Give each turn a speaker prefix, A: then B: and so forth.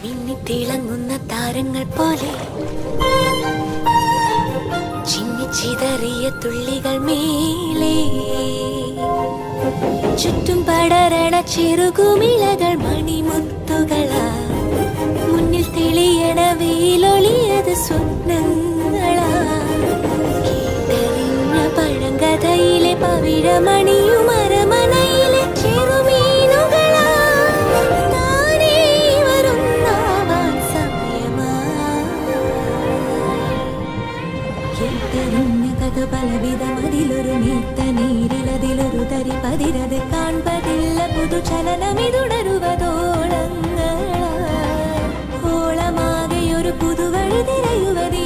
A: മിന്നിത്തിളങ്ങുന്ന താരങ്ങൾ പോലെ ചിന്നിച്ചിതറിയ തുള്ളികൾ മേലേ ചുറ്റും പടരണ ചെറുകുമിളകൾ മണിമുത്തുകളാ മുന്നിൽ തെളിയണ വെയിലൊളിയത് സ്വപ്നങ്ങളാ കേട്ടറിഞ്ഞ പഴങ്കഥയിലെ പവിഴമണിയും അരമനയിലെ ചെറുമീനുകളാ താനേ വരുന്നാവാൻ സമയമാ കേട്ടറിഞ്ഞ കഥ പലവിധം അതിലൊരു നീത്ത നീരിലതിലൊരു തരി പതിരത് കാൺപതില്ല പുതുചലനമിതുടരുവതോളങ്ങളാ ഓളമാകെയൊരു പുതുവഴി തിരയുവതി